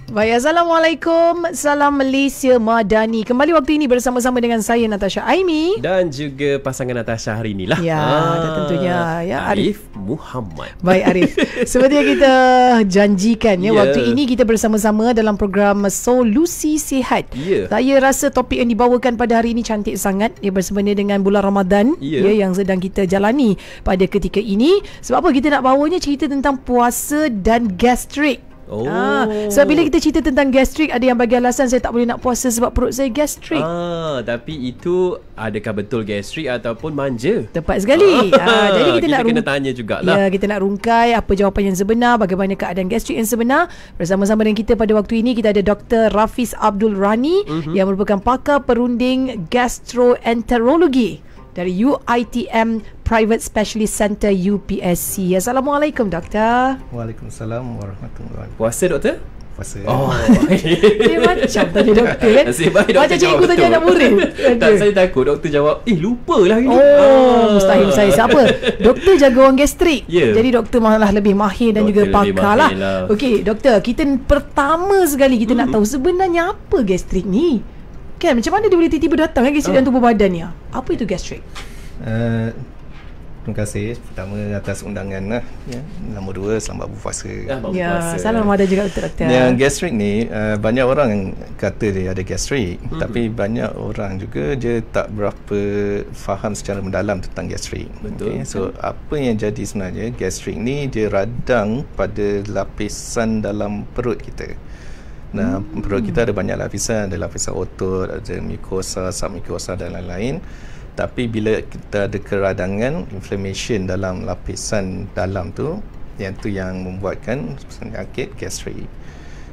Baik, Assalamualaikum. Salam Malaysia Madani. Kembali waktu ini bersama-sama dengan saya Natasha Aimi dan juga pasangan Natasha hari inilah. Ya, dan tentunya ya Arif Muhammad. Baik Arif. Seperti yang kita janjikan waktu ini kita bersama-sama dalam program Solusi Sihat. Saya rasa topik yang dibawakan pada hari ini cantik sangat. Ia bersempena dengan bulan Ramadan yang sedang kita jalani pada ketika ini. Sebab apa kita nak bawanya cerita tentang puasa dan gastrik. Sebab bila kita cerita tentang gastrik, ada yang bagi alasan saya tak boleh nak puasa sebab perut saya gastrik. Tapi itu adakah betul gastrik ataupun manja? Tepat sekali. Jadi kita kena tanya jugalah. Ya, kita nak rungkai apa jawapan yang sebenar, bagaimana keadaan gastrik yang sebenar. Bersama-sama dengan kita pada waktu ini kita ada Dr. Rafiz Abdul Rani yang merupakan pakar perunding gastroenterologi dari UiTM Private Specialist Center UPSC. Assalamualaikum doktor. Waalaikumsalam warahmatullahi wabarakatuh. Puasa doktor? Puasa. Dia macam tadi doktor kan? Macam cikgu tanya anak murid. Tak, saya takut doktor jawab lupalah ini. Mustahil saya. Siapa? Doktor jaga orang gastrik. Jadi doktor malah lebih mahir dan doktor juga pakar lah. Okey doktor, kita pertama sekali kita nak tahu sebenarnya apa gastrik ni? Kan macam mana dia boleh tiba-tiba datang gastrik dalam tubuh badan ni? Apa itu gastrik? Terima kasih pertama atas undangan lah. Nombor dua, selamat berpuasa. Salam Ramadan juga doktor. Yang gastrik ni banyak orang kata dia ada gastrik, tapi banyak orang juga dia tak berapa faham secara mendalam tentang gastrik. So apa yang jadi sebenarnya, gastrik ni dia radang pada lapisan dalam perut kita. Perut kita ada banyak lapisan, ada lapisan otot, ada mukosa, submukosa dan lain-lain. Tapi bila kita ada keradangan, inflammation dalam lapisan dalam tu, yang membuatkan penyakit gastrik.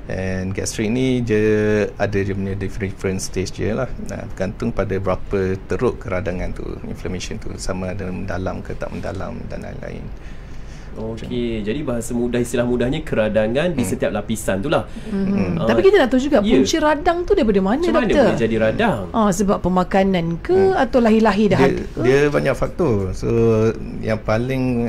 And gastrik ni dia ada dia punya different stage je lah. Bergantung pada berapa teruk keradangan tu, inflammation tu, sama ada mendalam ke tak mendalam dan lain-lain. Okey, jadi bahasa mudah, istilah mudahnya keradangan di setiap lapisan tu lah. Tapi kita nak tahu juga punca radang tu daripada mana doktor? Macam mana boleh jadi radang? Sebab pemakanan ke atau lahir-lahir dah ada? Dia banyak faktor. So yang paling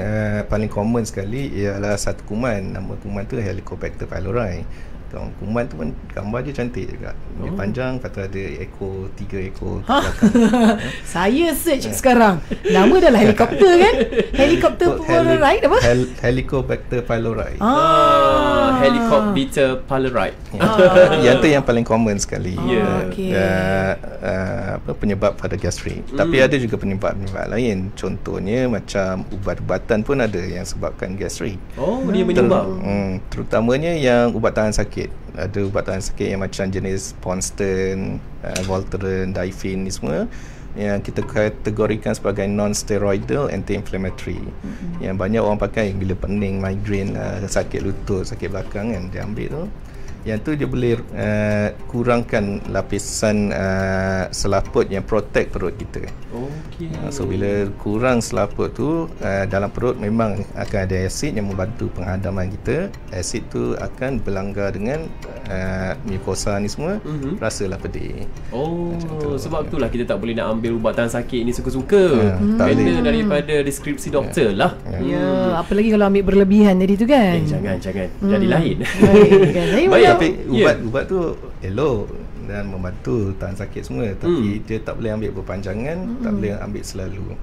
common sekali ialah satu kuman. Nama kuman tu Helicobacter pylori. Kuman tu pun gambar dia cantik juga. Dia panjang, lepas tu ada ekor, 3 ekor Saya search sekarang. Nama dah lah helikopter kan? Helikopter pylori apa? Helicobacter pylori. Helicobacter pylori. Yang tu yang paling common sekali. Penyebab pada gastrik. Tapi ada juga penyebab-penyebab lain. Contohnya macam ubat-ubatan pun ada yang sebabkan gastrik. Dia menyebab. Terutamanya yang ubat tahan sakit. Ada ubat tahan sakit yang macam jenis Ponston, Voltaren, Difin ni semua yang kita kategorikan sebagai non-steroidal anti-inflammatory. Yang banyak orang pakai bila pening, migraine, sakit lutut, sakit belakang kan, dia ambil tu. Yang tu dia boleh kurangkan lapisan selaput yang protect perut kita. So bila kurang selaput tu dalam perut, memang akan ada asid yang membantu penghadaman kita. Asid tu akan berlanggar dengan mukosa ni semua, rasalah pedih. Sebab itulah kita tak boleh nak ambil ubat tahan sakit ni suka-suka. Kena daripada deskripsi doktor lah. Apalagi kalau ambil berlebihan tadi tu kan. Jangan jadi lain. Baik. Tapi ubat tu elok dan membantu tahan sakit semua, tapi dia tak boleh ambil berpanjangan, tak boleh ambil selalu.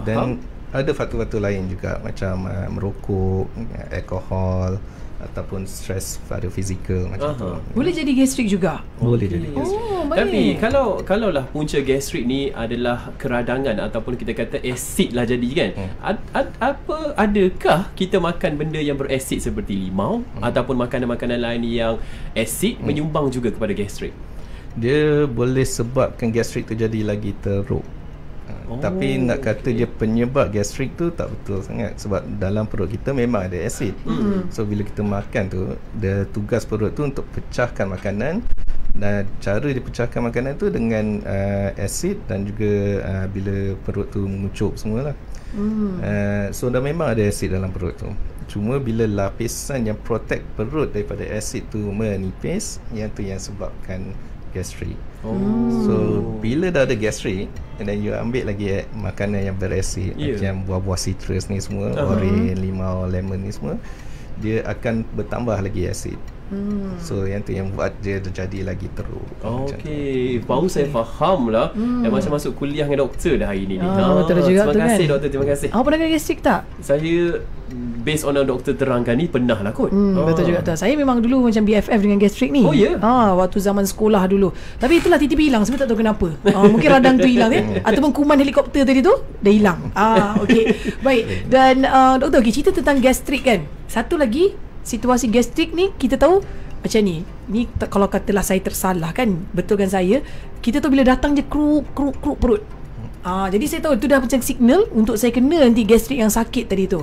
Dan ada faktor-faktor lain juga macam merokok, alkohol ataupun stres pada fizikal macam tu. Boleh jadi gastrik juga? Boleh jadi gastrik. Tapi kalau lah punca gastrik ni adalah keradangan ataupun kita kata asid lah jadi kan, adakah kita makan benda yang berasid seperti limau ataupun makanan-makanan lain yang asid menyumbang juga kepada gastrik? Dia boleh sebabkan gastrik tu jadi lagi teruk. Tapi nak kata dia penyebab gastrik tu tak betul sangat, sebab dalam perut kita memang ada asid. So bila kita makan tu, dia tugas perut tu untuk pecahkan makanan, dan cara dia pecahkan makanan tu dengan asid dan juga bila perut tu mengucup semualah. So dah memang ada asid dalam perut tu. Cuma bila lapisan yang protect perut daripada asid tu menipis, yang tu yang sebabkan gastrik. So bila dah ada gastrik, and then you ambil lagi makanan yang berasid, macam buah-buah citrus ni semua, orange, limau, lemon ni semua, dia akan bertambah lagi asid. So yang tu yang buat dia terjadi lagi teruk. Okey, baru saya faham lah. Dah macam masuk kuliah dengan doktor dah hari ni. Betul juga terima tu kasih kan? doktor, terima kasih. Pernah kena gastrik tak? Saya based on yang doktor terangkan ni pernah lah kot. Betul juga tu. Saya memang dulu macam BFF dengan gastrik ni. Oh ya? Waktu zaman sekolah dulu. Tapi itulah tiba-tiba hilang. Saya tak tahu kenapa. Mungkin radang tu hilang ataupun kuman helikopter tadi tu dah hilang. Okey. Baik. Dan doktor, cerita tentang gastrik kan. Satu lagi, situasi gastrik ni kita tahu macam ni. Ni kalau katalah saya tersalah kan, betulkan saya. Kita tahu bila datang je kruk perut. Jadi saya tahu itu dah macam signal untuk saya kena nanti gastrik yang sakit tadi tu.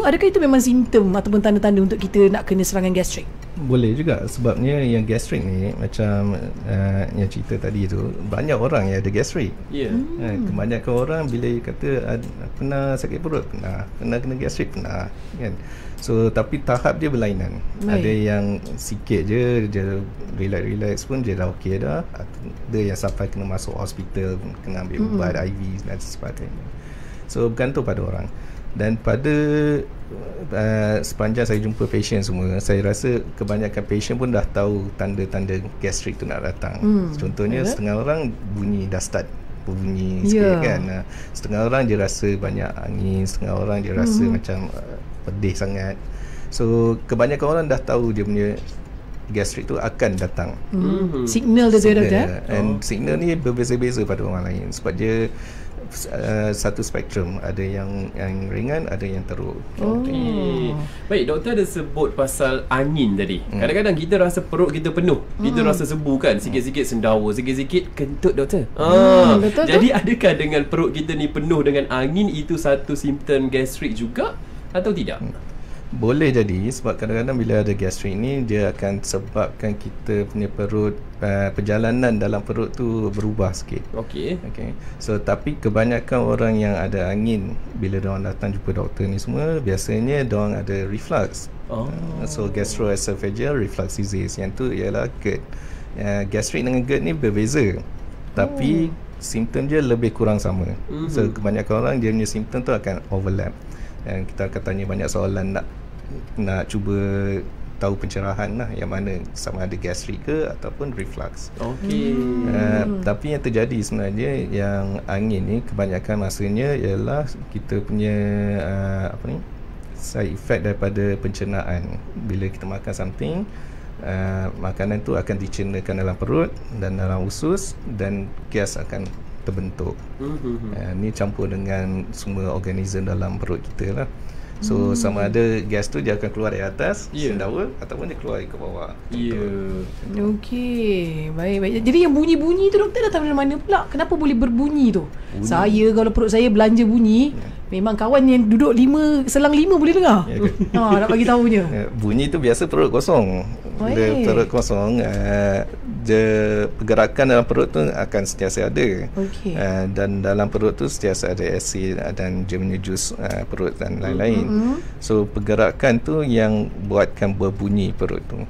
Adakah itu memang simptom ataupun tanda-tanda untuk kita nak kena serangan gastrik? Boleh juga, sebabnya yang gastrik ni macam yang cerita tadi tu, banyak orang yang ada gastrik. Kebanyakan orang bila kata pernah sakit perut, pernah kena gastrik, pernah kan. So tapi tahap dia berlainan. Ada yang sikit je, dia relax pun dia dah okey dah. Ada yang sampai kena masuk hospital, kena ambil ubat IV dan sebagainya. So bergantung pada orang. Dan pada sepanjang saya jumpa patient semua, saya rasa kebanyakan patient pun dah tahu tanda-tanda gastrik tu nak datang. Contohnya setengah orang bunyi dah start berbunyi sikit kan. Setengah orang dia rasa banyak angin, setengah orang dia rasa macam pedih sangat. So kebanyakan orang dah tahu dia punya gastrik tu akan datang. Signal dia doktor. And signal ni berbeza-beza pada orang lain sebab dia satu spektrum, ada yang ringan, ada yang teruk. Baik, doktor ada sebut pasal angin tadi. Kadang-kadang kita rasa perut kita penuh, kita rasa sebu kan, sikit-sikit sendawa, sikit-sikit kentut doktor. Betul. Jadi adakah dengan perut kita ni penuh dengan angin itu satu simptom gastrik juga atau tidak? Boleh jadi, sebab kadang-kadang bila ada gastrik ni dia akan sebabkan kita punya perut, perjalanan dalam perut tu berubah sikit. Okey. So tapi kebanyakan orang yang ada angin bila diorang datang jumpa doktor ni semua, biasanya diorang ada reflux. So gastroesophageal reflux disease, yang tu ialah GERD. Gastrik dengan GERD ni berbeza, tapi simptom dia lebih kurang sama. So kebanyakan orang dia punya simptom tu akan overlap. Dan kita akan tanya banyak soalan nak cuba tahu pencerahan lah yang mana, sama ada gastrik ke ataupun reflux. Tapi yang terjadi sebenarnya yang angin ni kebanyakan masanya ialah kita punya side effect daripada pencernaan. Bila kita makan something, makanan tu akan dicernakan dalam perut dan dalam usus dan gas akan terbentuk. Ni campur dengan semua organism dalam perut kita lah. So sama ada gas tu dia akan keluar dari atas sendawa ataupun dia keluar ke bawah. Okey, baik. Jadi yang bunyi-bunyi tu doktor datang dari mana pula? Kenapa boleh berbunyi tu? Saya kalau perut saya belanja bunyi, memang kawan yang duduk selang 5 boleh dengar. Nak bagi tahunya. Bunyi tu biasa perut kosong. Bila perut kosong, pergerakan dalam perut tu akan sentiasa ada. Dan dalam perut tu sentiasa ada asid dan dia punya jus perut dan lain-lain. So pergerakan tu yang buatkan berbunyi perut tu.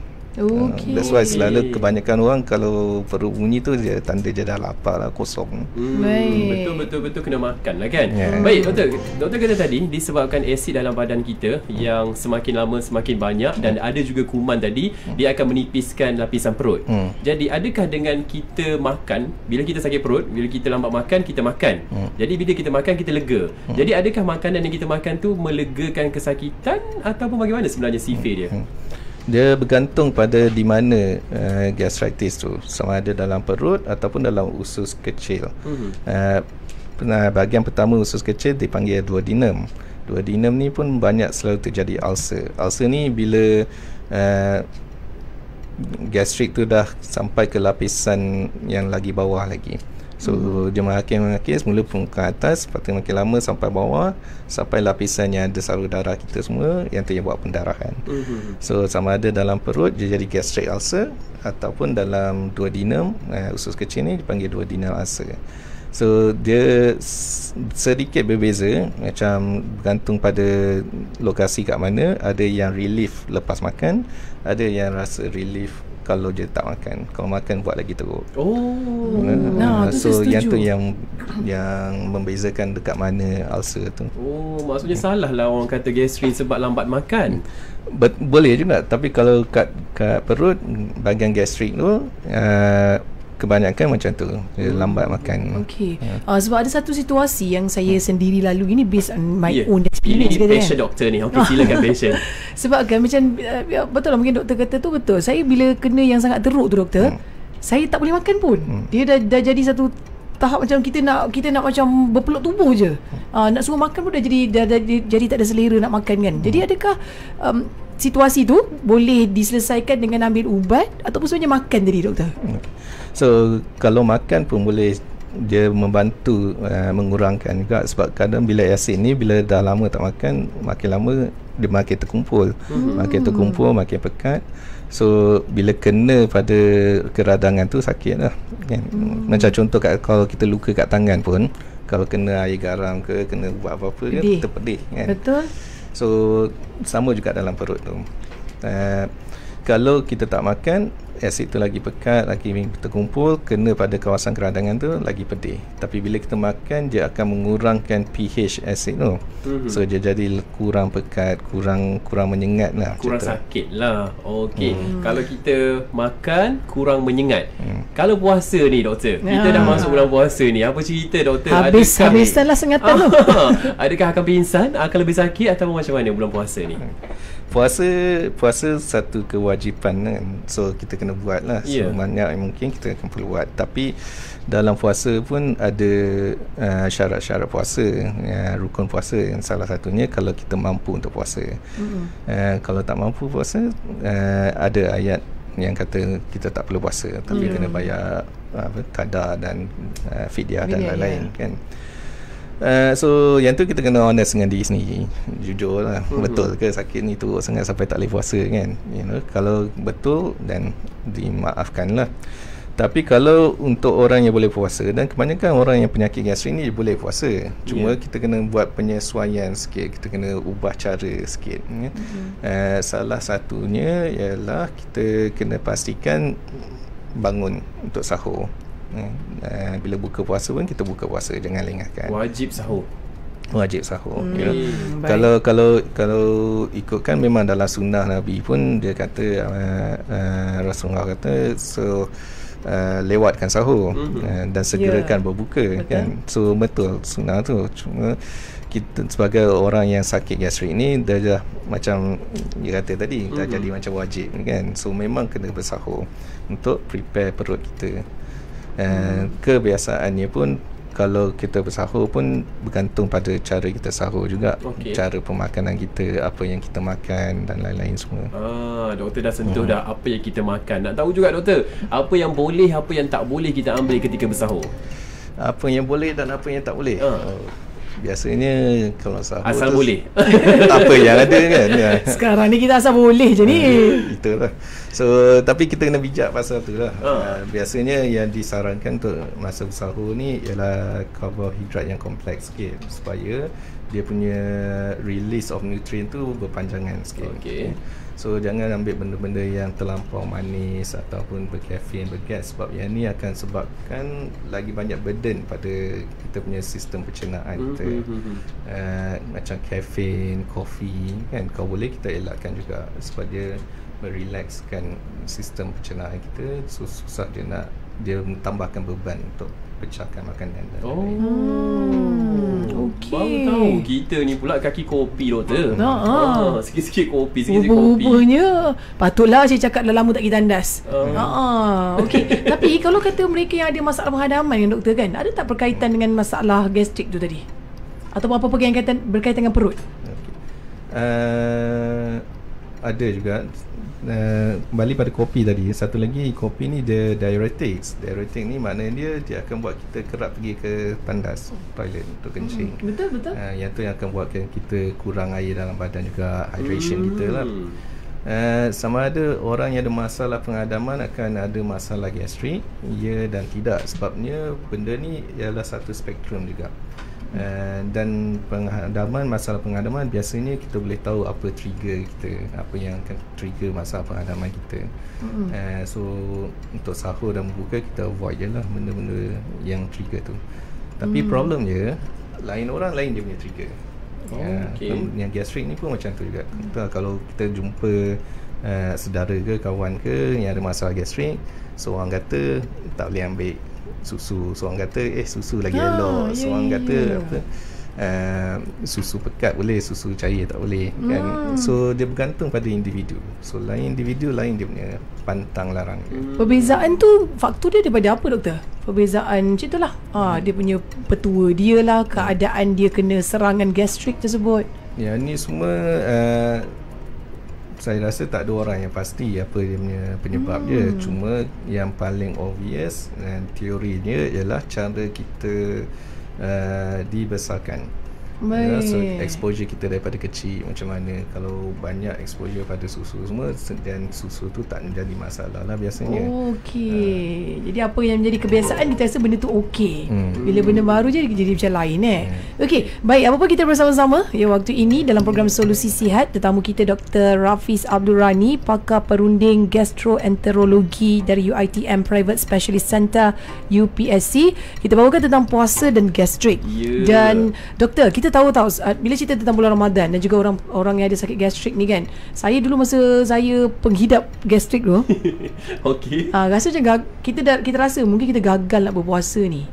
That's why selalu kebanyakan orang kalau perut bunyi tu dia tanda dia dah lapar lah, kosong. Betul kena makan lah kan. Baik doktor kata tadi disebabkan asid dalam badan kita yang semakin lama semakin banyak dan ada juga kuman tadi, dia akan menipiskan lapisan perut. Jadi adakah dengan kita makan, bila kita sakit perut, bila kita lambat makan, kita makan, jadi bila kita makan kita lega. Jadi adakah makanan yang kita makan tu melegakan kesakitan ataupun bagaimana sebenarnya sifir dia? Dia bergantung pada di mana gastritis tu, sama ada dalam perut ataupun dalam usus kecil. Bahagian pertama usus kecil dipanggil duodenum. Duodenum ni pun banyak selalu terjadi ulcer. Ulcer ni bila gastrik tu dah sampai ke lapisan yang lagi bawah lagi. So dia makin semula permukaan atas, lepas tu makin lama sampai bawah, sampai lapisan yang ada salur darah kita semua, yang tu yang buat pendarahan. So sama ada dalam perut dia jadi gastric ulcer ataupun dalam duodenum, usus kecil ni dipanggil duodenal ulcer. So dia sedikit berbeza, macam bergantung pada lokasi kat mana. Ada yang relief lepas makan, ada yang rasa relief kalau dia tak makan. Kalau makan buat lagi teruk. So yang tu yang membezakan dekat mana ulcer tu. Maksudnya salah lah orang kata gastrin sebab lambat makan. Boleh juga, tapi kalau kat perut bahagian gastrik tu kebanyakan macam tu, dia lambat makan. Okey. Sebab ada satu situasi yang saya sendiri lalu, ini based on my own experience. Ini patient doktor ni. Okey, silakan patient. Sebab kan macam betul lah, mungkin doktor kata tu betul. Saya bila kena yang sangat teruk tu doktor, saya tak boleh makan pun. Dia dah jadi satu tahap macam kita nak macam berpeluk tubuh je. Nak suruh makan pun dah jadi tak ada selera nak makan kan. Jadi adakah situasi tu boleh diselesaikan dengan ambil ubat ataupun sebenarnya makan tadi doktor? So kalau makan pun boleh, dia membantu mengurangkan juga, sebab kadang bila asid ni bila dah lama tak makan, makin lama dia makin terkumpul. Makin terkumpul, makin pekat. So bila kena pada keradangan tu sakit lah kan? Macam contoh kalau kita luka kat tangan pun, kalau kena air garam ke, kena buat apa-apa kan, kita pedih kan. Betul. So sama juga dalam perut tu. Kalau kita tak makan, asid tu lagi pekat, lagi terkumpul, kena pada kawasan keradangan tu, lagi pedih. Tapi bila kita makan, dia akan mengurangkan pH asid tu. So dia jadi kurang pekat, kurang menyengat lah. Kurang sakit lah. Okey. Kalau kita makan, kurang menyengat. Kalau puasa ni doktor, kita dah masuk bulan puasa ni, apa cerita doktor? Habisan lah sengatan tu. Adakah akan pingsan, akan lebih sakit atau macam mana bulan puasa ni? Puasa satu kewajipan kan. So kita kena buat lah. So banyak yang mungkin kita akan perlu buat. Tapi dalam puasa pun ada syarat-syarat puasa, rukun puasa, yang salah satunya kalau kita mampu untuk puasa. Kalau tak mampu puasa, ada ayat yang kata kita tak perlu puasa, tapi kena bayar qada dan fidyah dan lain-lain kan. So yang tu kita kena honest dengan diri sendiri, jujur lah. Betul ke sakit ni teruk sangat sampai tak boleh puasa kan? Kalau betul, dan dimaafkan lah. Tapi kalau untuk orang yang boleh puasa, dan kebanyakan orang yang penyakit gastrik ni boleh puasa, cuma kita kena buat penyesuaian sikit, kita kena ubah cara sikit. Salah satunya ialah kita kena pastikan bangun untuk sahur. Bila buka puasa pun kita buka puasa, jangan lengahkan. Wajib sahur. Kalau ikutkan, memang dalam sunnah Nabi pun dia kata, Rasulullah kata lewatkan sahur dan segerakan berbuka kan. So betul sunnah tu. Cuma kita sebagai orang yang sakit gastrik ni dah macam dia kata tadi, dah jadi macam wajib kan. So memang kena bersahur untuk prepare perut kita. Kebiasaannya pun kalau kita bersahur pun bergantung pada cara kita sahur juga. Cara pemakanan kita, apa yang kita makan dan lain-lain semua. Doktor dah sentuh dah apa yang kita makan. Nak tahu juga doktor, apa yang boleh, apa yang tak boleh kita ambil ketika bersahur? Apa yang boleh dan apa yang tak boleh? Biasanya kalau sahur asal tu, boleh. apa yang ada kan. Sekarang ni kita asal boleh je ni. Itulah. So tapi kita kena bijak pasal tu lah. Biasanya yang disarankan untuk masa bersahur ni ialah karbohidrat yang kompleks sikit, supaya dia punya release of nutrient tu berpanjangan sikit. So jangan ambil benda-benda yang terlampau manis ataupun berkafein, bergas, sebab yang ni akan sebabkan lagi banyak burden pada kita punya sistem pencernaan kita. Macam kafein, kopi kan, kalau boleh kita elakkan juga, sebab dia merelaxkan sistem pencernaan kita. So susah dia tambahkan beban untuk pecahkan makanan dan Baru tahu kita ni pula kaki kopi doktor. Sikit-sikit kopi, Rupanya patutlah saya cakap dah lama tak pergi tandas. Okey. Tapi kalau kata mereka yang ada masalah penghadaman dengan doktor kan, ada tak berkaitan dengan masalah gastrik tu tadi? Atau apa-apa yang berkaitan dengan perut? Ada juga. Kembali pada kopi tadi, satu lagi, kopi ni dia diuretic. Diuretic ni maknanya dia akan buat kita kerap pergi ke tandas, toilet untuk kencing. Betul. Yang tu yang akan buatkan kita kurang air dalam badan juga, hydration kita lah. Sama ada orang yang ada masalah penghadaman akan ada masalah gastrik, ya dan tidak. Sebabnya benda ni ialah satu spektrum juga. Dan masalah penghadaman biasanya kita boleh tahu apa trigger kita, apa yang akan trigger masalah penghadaman kita. So untuk sahur dan berbuka kita avoid je lah benda-benda yang trigger tu. Tapi problem je, lain orang lain dia punya trigger. Yang gastrik ni pun macam tu juga. Kalau kita jumpa saudara ke kawan ke yang ada masalah gastrik, seorang kata tak boleh ambil susu, seorang kata susu lagi elok, seorang kata apa, susu pekat boleh, susu cair tak boleh kan. So dia bergantung pada individu. So lain individu lain dia punya pantang larang dia. Perbezaan tu faktor dia daripada apa doktor? Perbezaan macam itulah. Dia punya petua dia lah, keadaan dia kena serangan gastrik tersebut. Ya, ni semua saya rasa tak ada orang yang pasti apa dia punya penyebab dia. Cuma yang paling obvious dan teorinya ialah cara kita dibesarkan. So exposure kita daripada kecil macam mana. Kalau banyak exposure pada susu semua, dan susu tu tak menjadi masalah lah biasanya. Jadi apa yang menjadi kebiasaan kita rasa benda tu okey. Bila benda baru je jadi macam lain Okey, baik, apa pun kita bersama-sama waktu ini dalam program Solusi Sihat. Tetamu kita Dr. Rafiz Abdul Rani, pakar perunding gastroenterologi dari UiTM Private Specialist Center UPSC. Kita bawakan tentang puasa dan gastrik. Dan doktor, kita tahu bila cerita tentang bulan Ramadan dan juga orang yang ada sakit gastrik ni kan, saya dulu masa saya penghidap gastrik tu rasa macam kita rasa mungkin kita gagal nak berpuasa ni.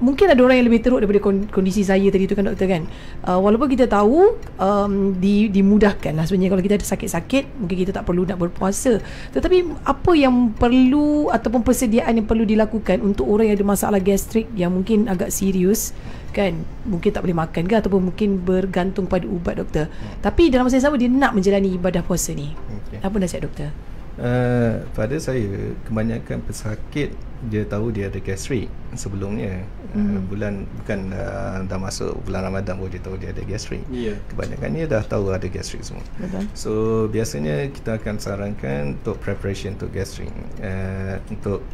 Mungkin ada orang yang lebih teruk daripada kondisi saya tadi tu kan doktor kan. Walaupun kita tahu dimudahkan lah sebenarnya kalau kita ada sakit-sakit, mungkin kita tak perlu nak berpuasa. Tetapi apa yang perlu ataupun persediaan yang perlu dilakukan untuk orang yang ada masalah gastrik yang mungkin agak serius kan, mungkin tak boleh makan ke ataupun mungkin bergantung pada ubat doktor. Tapi dalam masa yang sama dia nak menjalani ibadah puasa ni. Apa nasihat doktor? Pada saya, kebanyakan pesakit dia tahu dia ada gastrik sebelumnya. Bukan dah masuk bulan Ramadan baru dia tahu dia ada gastrik. Kebanyakannya dah tahu ada gastrik semua. So biasanya kita akan sarankan untuk preparation untuk gastrik, untuk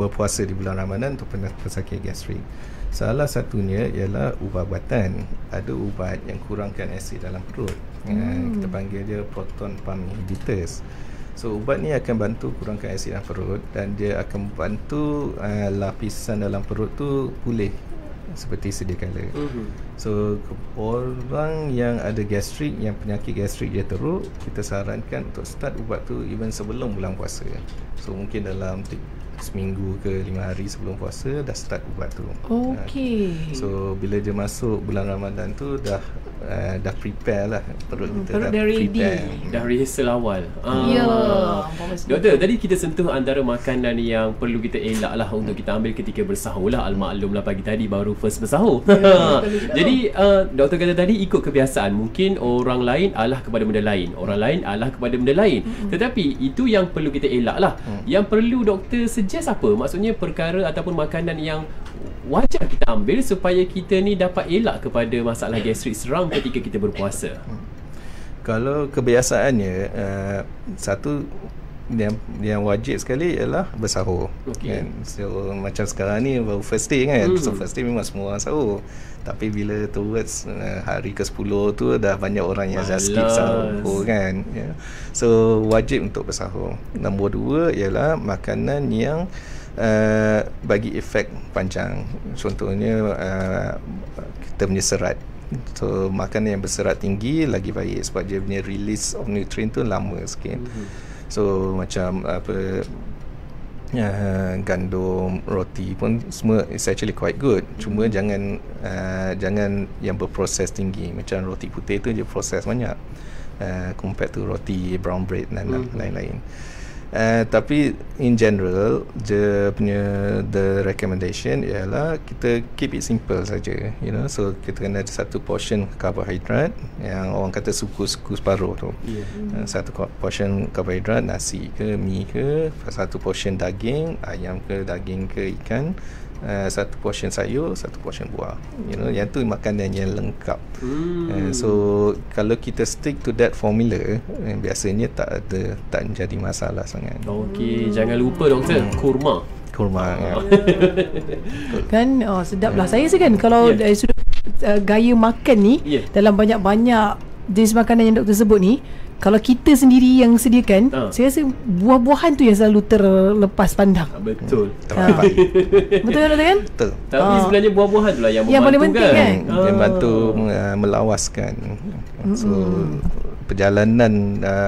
berpuasa di bulan Ramadan untuk pesakit gastrik. Salah satunya ialah ubat-ubatan. Ada ubat yang kurangkan asid dalam perut. Kita panggil dia proton pump inhibitors. So ubat ni akan bantu kurangkan asid dalam perut dan dia akan bantu lapisan dalam perut tu pulih seperti sedia kala. So orang yang ada gastrik, yang penyakit gastrik dia teruk, kita sarankan untuk start ubat tu even sebelum bulan puasa. So mungkin dalam seminggu ke 5 hari sebelum puasa dah start ubat tu. So bila dia masuk bulan Ramadan tu dah prepare lah perut kita, dah prepare, dah rehearsal awal. Doktor, tadi kita sentuh antara makanan yang perlu kita elak lah untuk kita ambil ketika bersahur lah. Al-maklum lah pagi tadi baru first bersahur. Jadi doktor kata tadi ikut kebiasaan, mungkin orang lain alah kepada benda lain, orang lain alah kepada benda lain. Tetapi itu yang perlu kita elak lah. Yang perlu doktor suggest apa? Maksudnya perkara ataupun makanan yang wajar kita ambil supaya kita ni dapat elak kepada masalah gastrik serang ketika kita berpuasa. Kalau kebiasaannya, satu yang wajib sekali ialah bersahur. Kan? So macam sekarang ni baru first day kan. So first day memang semua orang sahur. Tapi bila towards hari ke-10 tu dah banyak orang yang dah skip sahur kan. So wajib untuk bersahur. Nombor 2 ialah makanan yang bagi efek panjang. Contohnya kita punya serat. So makanan yang berserat tinggi lagi baik sebab dia punya release of nutrient tu lama sikit. So macam gandum, roti pun semua is actually quite good. Cuma jangan yang berproses tinggi. Macam roti putih tu dia proses banyak compared to roti brown bread dan lain-lain. Tapi in general the recommendation ialah kita keep it simple saja, so kita kena ada satu portion karbohidrat yang orang kata suku separuh tu. Satu portion karbohidrat, nasi ke mi ke, satu portion daging, ayam ke daging ke ikan, satu portion sayur, satu portion buah. Yang tu makanan yang lengkap. So kalau kita stick to that formula, biasanya tak menjadi masalah sangat. Okey, jangan lupa doktor, kurma kurma. Kan sedap lah. Saya kan kalau dari sudut gaya makan ni, dalam banyak-banyak jenis makanan yang doktor sebut ni, kalau kita sendiri yang sediakan, saya rasa buah-buahan tu yang selalu terlepas pandang. Betul. Betul kan, doktor kan? Betul. Tapi sebenarnya buah-buahan tu lah yang paling membantu penting kan? Dia bantu melawaskan. So perjalanan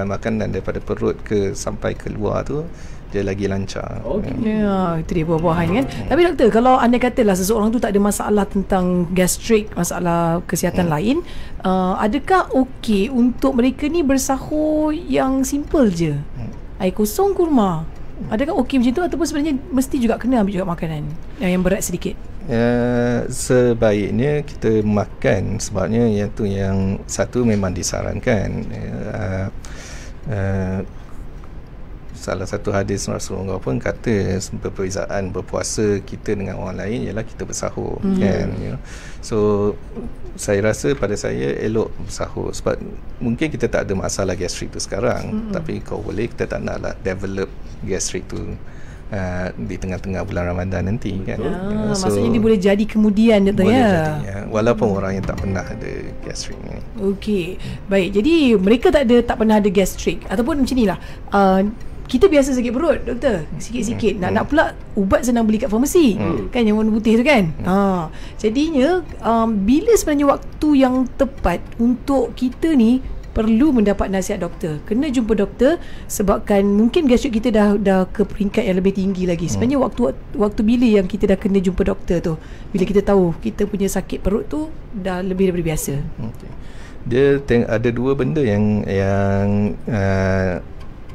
makanan daripada perut sampai keluar tu dia lagi lancar. Itu dia buah-buahan kan. Tapi doktor, kalau anda katalah seseorang tu tak ada masalah tentang gastrik, masalah kesihatan lain, adakah okey untuk mereka ni bersahur yang simple je? Air kosong, kurma. Adakah okey macam tu, ataupun sebenarnya mesti juga kena ambil juga makanan yang berat sedikit? Sebaiknya kita makan, sebabnya yang satu memang disarankan. Salah satu hadis Rasulullah pun kata perbezaan berpuasa kita dengan orang lain ialah kita bersahur, kan, so saya rasa pada saya elok bersahur, sebab mungkin kita tak ada masalah gastrik tu sekarang, tapi kalau boleh kita tak naklah develop gastrik tu di tengah-tengah bulan Ramadan nanti, kan. Maksudnya dia boleh jadi kemudian, boleh jadi, walaupun orang yang tak pernah ada gastrik ni. Okey, baik. Jadi mereka tak pernah ada gastrik, ataupun macam nilah, kita biasa sakit perut, doktor, sikit-sikit. Nak pula ubat senang beli kat farmasi, kan, yang warna putih tu kan. Jadinya bila sebenarnya waktu yang tepat untuk kita ni perlu mendapat nasihat doktor, kena jumpa doktor, sebabkan mungkin gastrik kita dah ke peringkat yang lebih tinggi lagi. Sebenarnya waktu bila yang kita dah kena jumpa doktor tu, bila kita tahu kita punya sakit perut tu dah lebih daripada biasa. Dia ada dua benda yang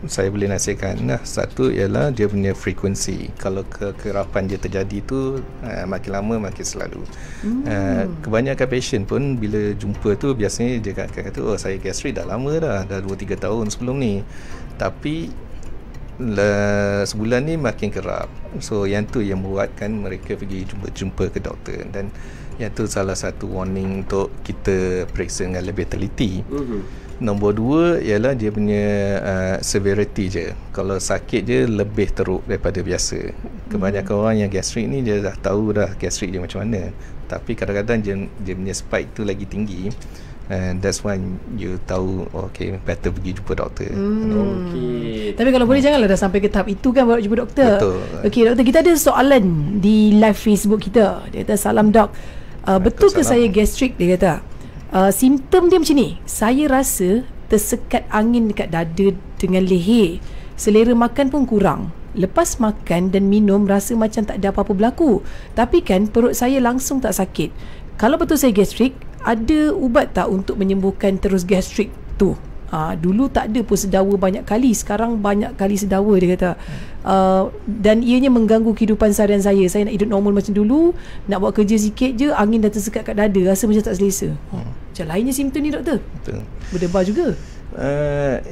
saya boleh nasihatkan. Satu ialah dia punya frekuensi. Kalau kekerapan dia terjadi tu makin lama makin selalu. Kebanyakan patient pun bila jumpa tu biasanya dia kata, saya gastrik dah lama dah 2-3 tahun sebelum ni, tapi sebulan ni makin kerap. So yang tu yang buatkan mereka pergi jumpa ke doktor, dan yang tu salah satu warning untuk kita periksa dengan lebih teliti. Nombor 2 ialah dia punya severity je. Kalau sakit je lebih teruk daripada biasa. Kebanyakan orang yang gastrik ni dia dah tahu dah gastrik dia macam mana, tapi kadang-kadang dia punya spike tu lagi tinggi, and that's why you tahu better pergi jumpa doktor. Tapi kalau boleh janganlah dah sampai ke tahap itu kan baru jumpa doktor. Betul. Okey doktor, kita ada soalan di live Facebook kita. Dia kata, salam dok, betul ke saya gastrik? Dia kata simptom dia macam ni, saya rasa tersekat angin dekat dada dengan leher, selera makan pun kurang, lepas makan dan minum rasa macam tak ada apa-apa berlaku, tapi kan perut saya langsung tak sakit. Kalau betul saya gastrik, ada ubat tak untuk menyembuhkan terus gastrik tu? Dulu tak ada pun sedawa banyak kali, sekarang banyak kali sedawa, dia kata. Dan ianya mengganggu kehidupan seharian saya. Saya nak hidup normal macam dulu, nak buat kerja sikit je, angin dah tersekat kat dada, rasa macam tak selesa. Macam lainnya simptom ni doktor? Betul. Berdebar juga.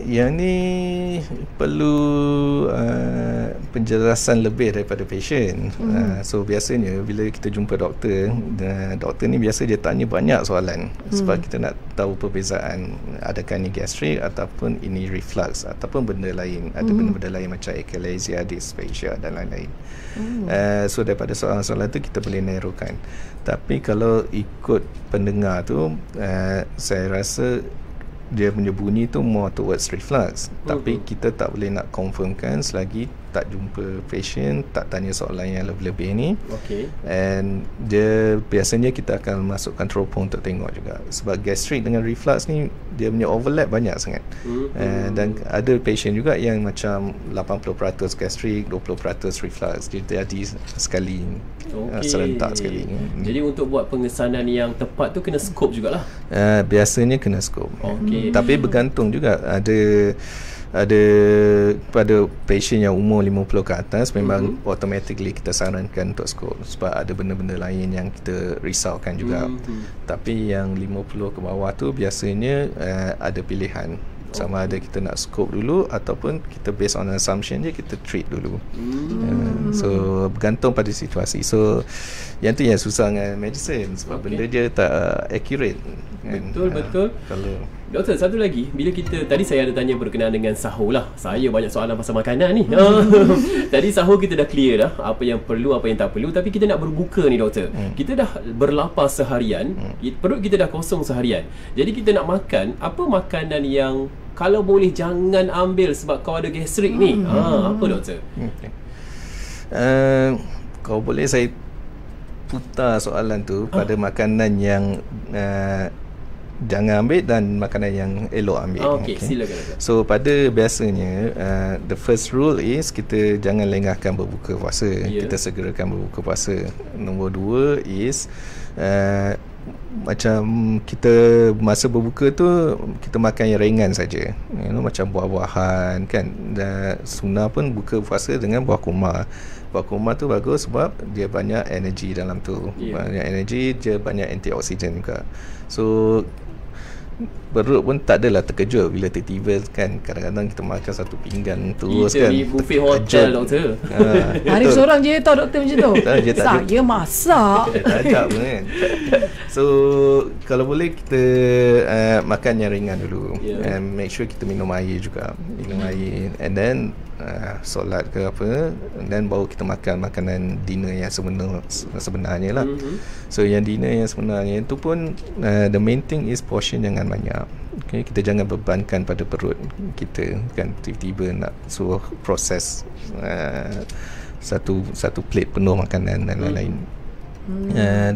Yang ni perlu penjelasan lebih daripada patient. So biasanya bila kita jumpa doktor, doktor ni biasa dia tanya banyak soalan, sebab kita nak tahu perbezaan adakah ni gastrik ataupun ini reflux ataupun benda lain. Ada benda-benda lain macam achalasia, dysphagia dan lain-lain. So daripada soalan-soalan tu kita boleh narrowkan. Tapi kalau ikut pendengar tu, saya rasa dia punya bunyi tu more towards reflux, tapi kita tak boleh nak confirmkan selagi tak jumpa patient, tak tanya soalan yang lebih-lebih ni. And dia biasanya kita akan masuk control pun untuk tengok juga, sebab gastrik dengan reflux ni dia punya overlap banyak sangat. Dan ada patient juga yang macam 80% gastrik, 20% reflux, dia jadi sekali, serentak sekali. Jadi untuk buat pengesanan yang tepat tu kena scope jugalah. Biasanya kena scope. Tapi bergantung juga, ada pada patient yang umur 50 ke atas memang automatically kita sarankan untuk scope, sebab ada benda-benda lain yang kita risaukan juga. Tapi yang 50 ke bawah tu biasanya ada pilihan, sama ada kita nak scope dulu ataupun kita based on assumption je kita treat dulu. So bergantung pada situasi. So yang tu yang susah dengan medicine, sebab benda dia tak accurate kan? Betul. Kalau Doktor, satu lagi, bila kita tadi saya ada tanya berkenaan dengan sahur lah. Saya banyak soalan pasal makanan ni. Tadi sahur kita dah clear dah apa yang perlu, apa yang tak perlu, tapi kita nak berbuka ni doktor. Kita dah berlapar seharian, perut kita dah kosong seharian. Jadi kita nak makan, apa makanan yang kalau boleh jangan ambil sebab kau ada gastrik ni? Apa doktor? Kalau boleh saya putar soalan tu pada makanan yang jangan ambil dan makanan yang elok ambil. Okey, silakan. So pada biasanya the first rule is kita jangan lengahkan berbuka puasa. Kita segerakan berbuka puasa. Nombor 2 is macam kita masa berbuka tu kita makan yang ringan saja. Macam buah-buahan kan. Dan sunnah pun buka puasa dengan buah kurma. Buah kurma tu bagus sebab dia banyak energi dalam tu. Banyak energi, dia banyak antioksidan juga. So perut pun tak adalah terkejut bila tiba-tiba kan kadang-kadang kita makan satu pinggan terus kan. Itu buffet hotel doktor. Hari seorang je tahu doktor macam tu. Saya masak. Tajak pun kan. So kalau boleh kita makan yang ringan dulu. And make sure kita minum air juga. Minum air. And then solat ke apa, and then baru kita makan makanan dinner yang sebenarnya lah. So yang dinner yang sebenarnya itu pun the main thing is portion jangan banyak. Okay, kita jangan bebankan pada perut kita kan, tiba-tiba nak suruh proses satu plate penuh makanan dan lain-lain.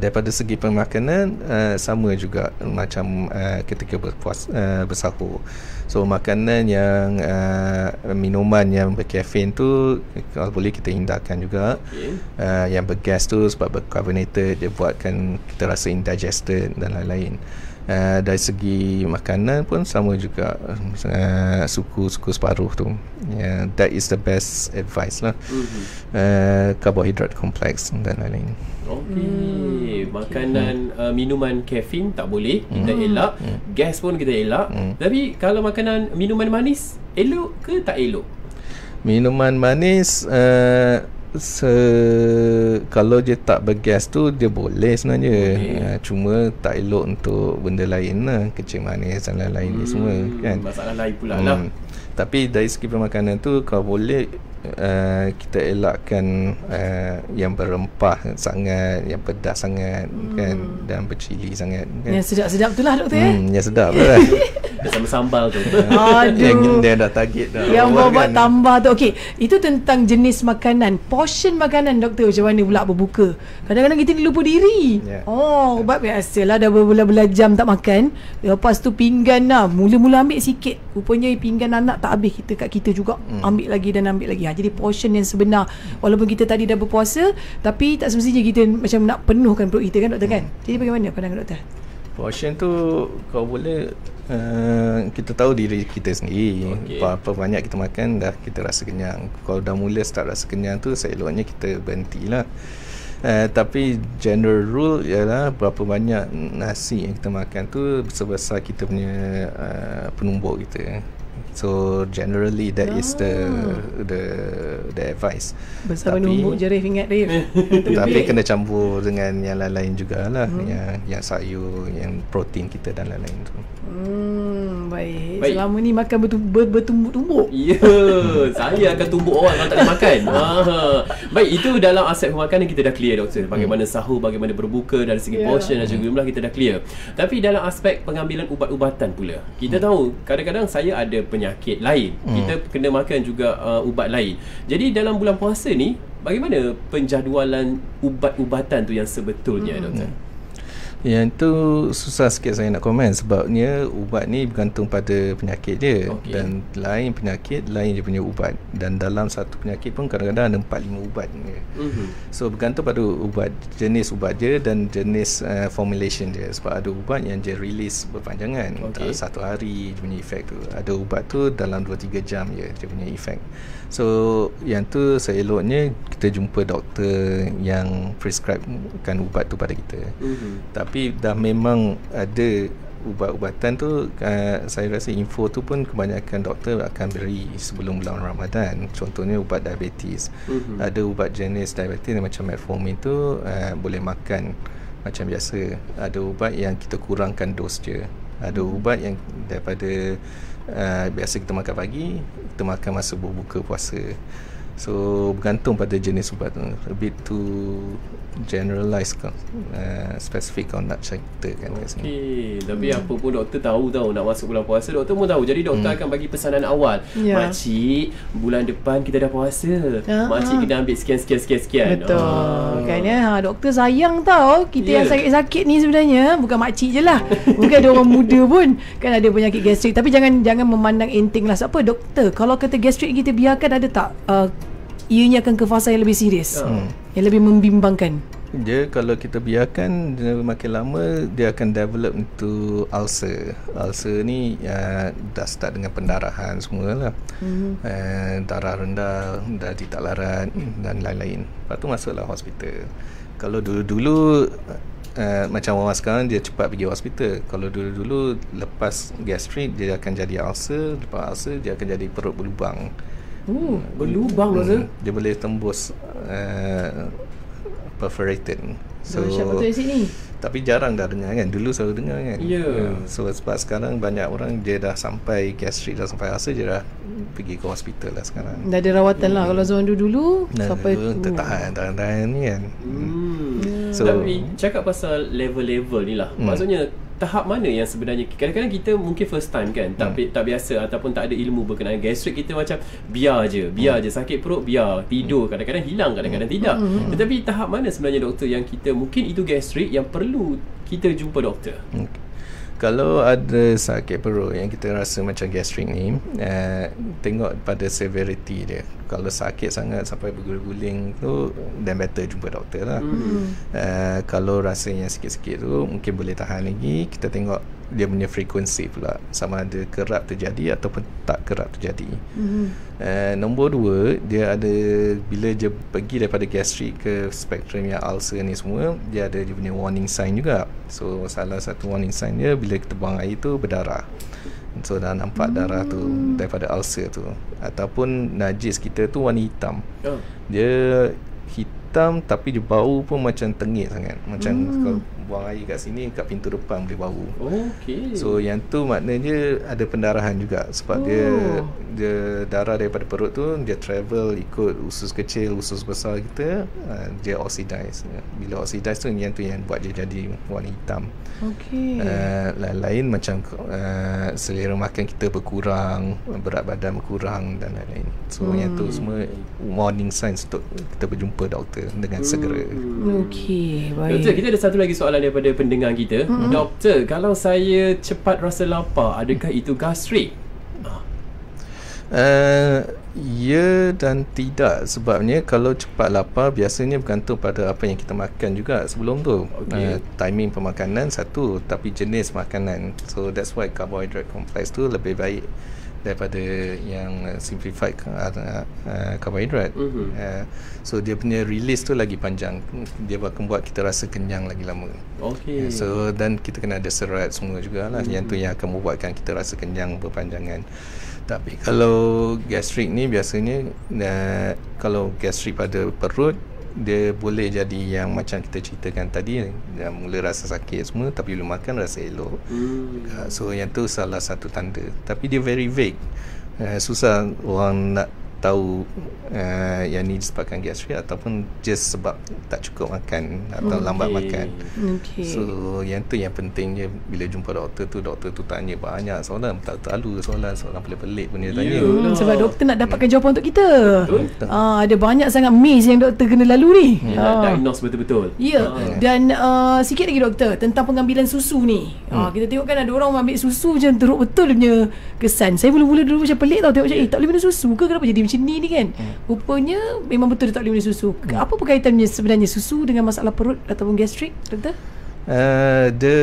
Daripada segi pemakanan sama juga macam ketika bersahur. So makanan yang minuman yang berkafein tu kalau boleh kita hindarkan juga. Yang bergas tu sebab bercarbonated, dia buatkan kita rasa indigested dan lain-lain. Dari segi makanan pun sama juga, suku separuh tu. That is the best advice lah. Carbohydrate complex dan lain-lain. Okey, makanan minuman kafein tak boleh, kita elak. Gas pun kita elak. Tapi kalau makanan minuman manis, elok ke tak elok? Minuman manis kalau dia tak bergas tu dia boleh sebenarnya. Cuma tak elok untuk benda lain lah, kecil manis dan lain-lain ni semua kan. Masalah lain pula lah. Tapi dari segi pemakanan tu kalau boleh kita elakkan yang berempah sangat, yang pedas sangat kan, dan bercili sangat kan. Yang sedap-sedap tu lah doktor yang sedap lah. Sama sambal tu. Aduh, dia dah target dah. yang buat tambah tu. Okey, itu tentang jenis makanan. Portion makanan doktor macam mana pula berbuka? Kadang-kadang kita ni lupa diri. Ubat biasalah dah berbelah-belah jam tak makan. Lepas tu pinggan lah, mula-mula ambil sikit. Rupanya pinggan anak tak habis, kat kita juga ambil lagi dan ambil lagi. Jadi portion yang sebenar, walaupun kita tadi dah berpuasa, tapi tak semestinya kita macam nak penuhkan perut kita kan doktor kan. Jadi bagaimana pandangan doktor? Portion tu kalau boleh kita tahu diri kita sendiri. Berapa banyak kita makan dah kita rasa kenyang. Kalau dah mula start rasa kenyang tu, seeloknya kita berhentilah. Tapi general rule ialah berapa banyak nasi yang kita makan tu sebesar kita punya penumbuk kita. So generally that is the advice. Besar penumbuk jerih ingat dia. Tapi kena campur dengan yang lain-lain jugalah, yang sayur, yang protein kita dan lain-lain tu. Baik. Selama ni makan bertumbuk-tumbuk. Ya, saya akan tumbuk orang kalau tak boleh makan. Baik, itu dalam aspek pemakanan kita dah clear doktor. Bagaimana sahur, bagaimana berbuka, dari segi portion dan juga jumlah kita dah clear. Tapi dalam aspek pengambilan ubat-ubatan pula, kita tahu kadang-kadang saya ada penyakit lain, kita kena makan juga ubat lain. Jadi dalam bulan puasa ni, bagaimana penjadualan ubat-ubatan tu yang sebetulnya doktor? Yang tu susah sikit saya nak komen sebabnya ubat ni bergantung pada penyakit dia. Dan lain penyakit lain dia punya ubat, dan dalam satu penyakit pun kadang-kadang ada 4-5 ubat dia. So bergantung pada ubat, jenis ubat dia dan jenis formulation dia. Sebab ada ubat yang dia release berpanjangan, satu hari dia punya efek tu. Ada ubat tu dalam 2-3 jam je dia punya efek. So yang tu seeloknya kita jumpa doktor yang prescribekan ubat tu pada kita. Tapi dah memang ada ubat-ubatan tu, saya rasa info tu pun kebanyakan doktor akan beri sebelum bulan Ramadan. Contohnya ubat diabetes. Ada ubat jenis diabetes macam metformin tu boleh makan macam biasa. Ada ubat yang kita kurangkan dos je. Ada ubat yang daripada biasa kita makan pagi, kita makan masa berbuka puasa. So bergantung pada jenis ubat tu. A bit too generalised kan, spesifik kalau nak ceritakan kat sini. Tapi apa pun doktor tahu nak masuk bulan puasa, doktor pun tahu. Jadi doktor akan bagi pesanan awal. Makcik, bulan depan kita dah puasa. Makcik kena ambil sekian. Betul. Kan ya, doktor sayang tau kita yang sakit-sakit ni sebenarnya. Bukan makcik je lah. Bukan ada orang muda pun kan ada penyakit gastrik. Tapi jangan memandang enteng lah. Apa doktor, kalau kata gastrik kita biarkan, ada tak ianya akan ke fasa yang lebih serius, yang lebih membimbangkan? Dia kalau kita biarkan, dia makin lama dia akan develop into ulcer. Ulcer ni dah start dengan pendarahan semualah. Darah rendah, darah tidak larat dan lain-lain. Lepas tu masuklah hospital. Kalau dulu-dulu macam orang sekarang dia cepat pergi hospital. Kalau dulu-dulu lepas gastrik dia akan jadi ulcer, lepas ulcer dia akan jadi perut berlubang. Berlubang tu. Dia boleh tembus perforated. So betul di sini. Tapi jarang dah dengar kan. Dulu selalu dengar kan. So sebab sekarang banyak orang dia dah sampai gastrik, dah sampai ulcer, dia dah pergi ke hospital lah sekarang. Dah ada rawatan lah. Kalau zaman dulu sampai tahan ni kan. So, tapi cakap pasal level-level ni lah. Maksudnya tahap mana yang sebenarnya kadang-kadang kita mungkin first time kan, tak biasa ataupun tak ada ilmu berkenaan gastrik, kita macam biar je sakit perut, biar tidur, kadang-kadang hilang, kadang-kadang tidak. Tetapi tahap mana sebenarnya doktor yang kita mungkin itu gastrik yang perlu kita jumpa doktor? Kalau ada sakit perut yang kita rasa macam gastrik ni, tengok pada severity dia. Kalau sakit sangat sampai berguling-guling tu, then better jumpa doktor lah. Kalau rasanya sikit-sikit tu mungkin boleh tahan lagi. Kita tengok dia punya frekuensi pula, sama ada kerap terjadi ataupun tak kerap terjadi. Nombor 2, dia ada, bila dia pergi daripada gastrik ke spektrum yang ulcer ni semua, dia ada dia punya warning sign juga. So salah satu warning sign dia, bila kita buang air tu berdarah. So dah nampak darah tu daripada ulcer tu. Ataupun najis kita tu warna hitam. Dia hitam tapi dia bau pun macam tengik sangat. Macam kalau buang air kat sini, kat pintu depan boleh bau. So yang tu maknanya ada pendarahan juga. Sebab dia darah daripada perut tu, dia travel ikut usus kecil, usus besar kita, dia oxidize. Bila oxidize tu, yang buat dia jadi warna hitam. Lain-lain macam selera makan kita berkurang, berat badan berkurang dan lain-lain. So yang tu semua warning signs untuk kita berjumpa doktor dengan segera. Baik. Doktor, kita ada satu lagi soalan daripada pendengar kita. Doktor, kalau saya cepat rasa lapar, adakah itu gastrik? Ya dan tidak. Sebabnya kalau cepat lapar biasanya bergantung pada apa yang kita makan juga sebelum tu. Timing pemakanan satu, tapi jenis makanan. So that's why carbohydrate complex tu lebih baik daripada yang simplified carbohydrate. So dia punya release tu lagi panjang. Dia akan buat kita rasa kenyang lagi lama. So dan kita kena ada serat semua jugalah. Yang tu yang akan membuatkan kita rasa kenyang berpanjangan. Tapi kalau gastrik ni biasanya kalau gastrik pada perut, dia boleh jadi yang macam kita ceritakan tadi, mula rasa sakit semua, tapi bila makan rasa elok. So yang tu salah satu tanda. Tapi dia very vague. Susah orang nak tahu yang ni disebabkan gastrik ataupun just sebab tak cukup makan atau lambat makan. So yang tu yang pentingnya, bila jumpa doktor tu tanya banyak soalan, tak terlalu soalan pelik-pelik pun dia tanya. Sebab doktor nak dapatkan jawapan untuk kita. Ada banyak sangat maze yang doktor kena lalu ni. Diagnose betul-betul. Dan sikit lagi doktor tentang pengambilan susu ni. Kita tengok kan ada orang ambil susu macam teruk betul dia punya kesan. Saya mula-mula dulu macam pelik tau, tengok macam tak boleh minum susu ke, kenapa jadi macam ni kan. Rupanya memang betul dia tak boleh minum susu. Apa berkaitannya sebenarnya susu dengan masalah perut ataupun gastrik, doktor? Dia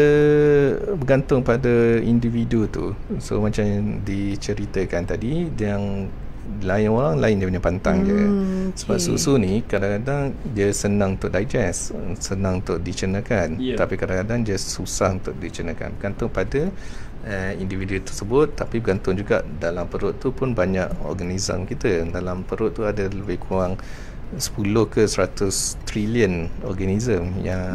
bergantung pada individu tu. So macam yang diceritakan tadi, yang lain orang lain dia punya pantang je. Sebab susu ni kadang-kadang dia senang untuk digest, senang untuk dicernakan, tapi kadang-kadang dia susah untuk dicernakan. Bergantung pada individu tersebut. Tapi bergantung juga dalam perut tu pun banyak organism kita. Dalam perut tu ada lebih kurang 10 ke 100 trilion organism yang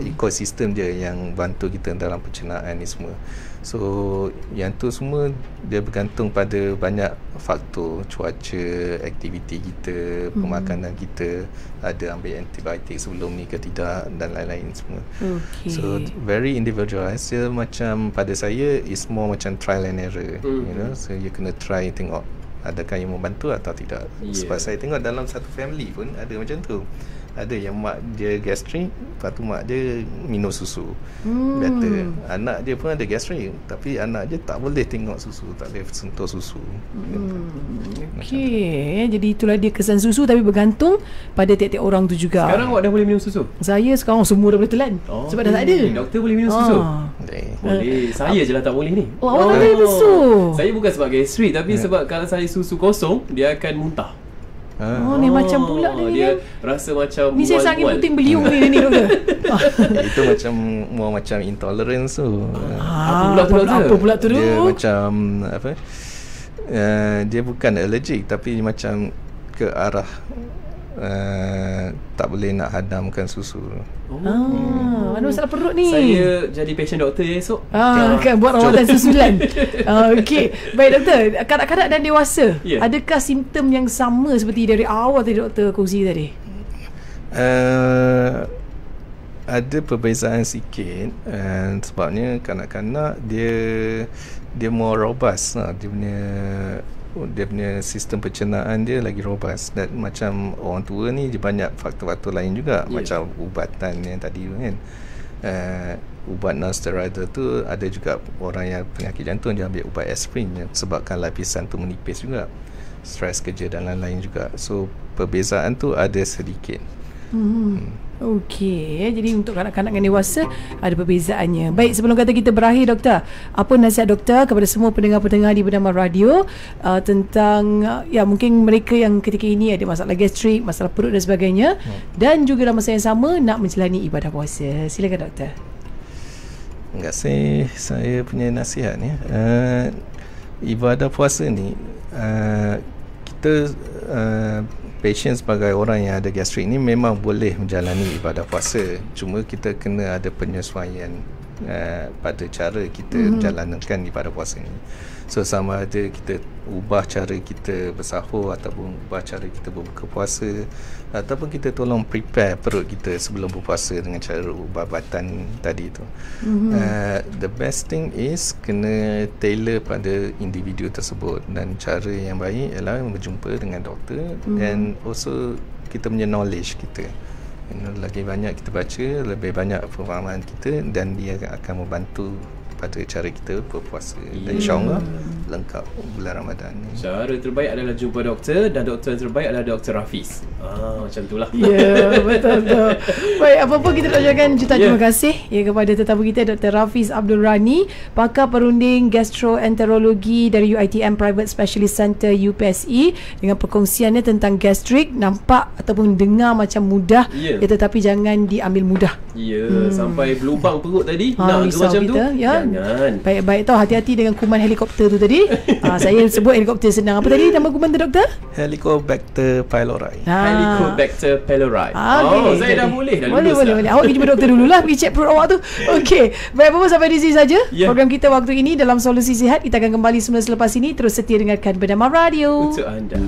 ekosistem dia yang bantu kita dalam pencernaan ni semua. So yang tu semua dia bergantung pada banyak faktor, cuaca, aktiviti kita, pemakanan kita, ada ambil antibiotik sebelum ni ke tidak dan lain-lain semua. So very individualized. Dia macam pada saya is more macam trial and error, you know. So you kena try tengok adakah yang membantu atau tidak. Sebab saya tengok dalam satu family pun ada macam tu. Ada yang mak dia gastrik, lepas tu mak dia minum susu, better. Anak dia pun ada gastrik, tapi anak dia tak boleh tengok susu, tak boleh sentuh susu. Okey, jadi itulah dia kesan susu, tapi bergantung pada tiap-tiap orang tu juga. Sekarang awak dah boleh minum susu? Saya sekarang semua dah boleh telan, sebab dah tak ada. Doktor boleh minum susu? Boleh. Saya je lah tak boleh ni. Awak tak boleh susu? Saya bukan sebab gastrik, tapi sebab kalau saya susu kosong, dia akan muntah. Ni macam pula ni. Dia rasa macam ni saya sangat puting beliung ni doktor. Itu macam more macam intolerance tu. Apa pula tu? Dia macam apa? Dia bukan allergic, tapi macam ke arah tak boleh nak hadamkan susu. Ada masalah perut ni. Saya jadi patient doktor esok. Kan buat rawatan susulan. Okey. Baik doktor, kanak-kanak dan dewasa, adakah simptom yang sama seperti dari awal tadi doktor kongsi tadi? Ada perbezaan sikit, sebabnya kanak-kanak dia more robust lah. Dia punya sistem pencernaan dia lagi robust, dan macam orang tua ni dia banyak faktor-faktor lain juga, macam ubatan yang tadi tu kan, ubat non-steroidal tu ada juga orang yang penyakit jantung dia ambil ubat aspirin sebabkan lapisan tu menipis juga, stres kerja dan lain-lain juga. So perbezaan tu ada sedikit. Okey, jadi untuk kanak-kanak dan dewasa ada perbezaannya. Baik, sebelum kata kita berakhir doktor, apa nasihat doktor kepada semua pendengar-pendengar di Bernama Radio tentang mungkin mereka yang ketika ini ada masalah gastrik, masalah perut dan sebagainya, dan juga dalam masa yang sama nak menjalani ibadah puasa. Silakan doktor. Terima kasih. Saya punya nasihat ni, ibadah puasa ni kita patient sebagai orang yang ada gastrik ni memang boleh menjalani ibadah puasa, cuma kita kena ada penyesuaian pada cara kita menjalankan ibadah puasa ni. So sama ada kita ubah cara kita bersahur, ataupun ubah cara kita berbuka puasa, ataupun kita tolong prepare perut kita sebelum berpuasa dengan cara ubat-ubatan tadi tu. The best thing is kena tailor pada individu tersebut, dan cara yang baik ialah berjumpa dengan doktor, and also kita punya knowledge kita. Lagi banyak kita baca, lebih banyak pemahaman kita, dan dia akan membantu pada cara kita berpuasa. Dan insyaAllah lengkap bulan Ramadan ni. Cara terbaik adalah jumpa doktor, dan doktor terbaik adalah Dr. Rafiz. Macam itulah. Betul. Baik, apa-apa kita nak ucapkan juta terima kasih kepada tetamu kita Dr. Rafiz Abdul Rani, pakar perunding gastroenterologi dari UiTM Private Specialist Center UPSE, dengan perkongsiannya tentang gastrik. Nampak ataupun dengar macam mudah, tetapi jangan diambil mudah. Sampai berlubang perut tadi. Nak ke macam tu? Jangan. Baik-baik tahu, hati-hati dengan kuman helikopter tu tadi. Saya sebut helikopter senang. Apa tadi nama kuman tu doktor? Helicobacter pylori. Helicobacter pylori. Saya dah boleh. Boleh. Awak pergi jumpa doktor dululah, pergi check perut awak tu. Okey. Baik, apa-apa sampai di sini saja program kita waktu ini dalam Solusi Sihat. Kita akan kembali semula selepas ini. Terus setia dengarkan Bernama Radio untuk anda.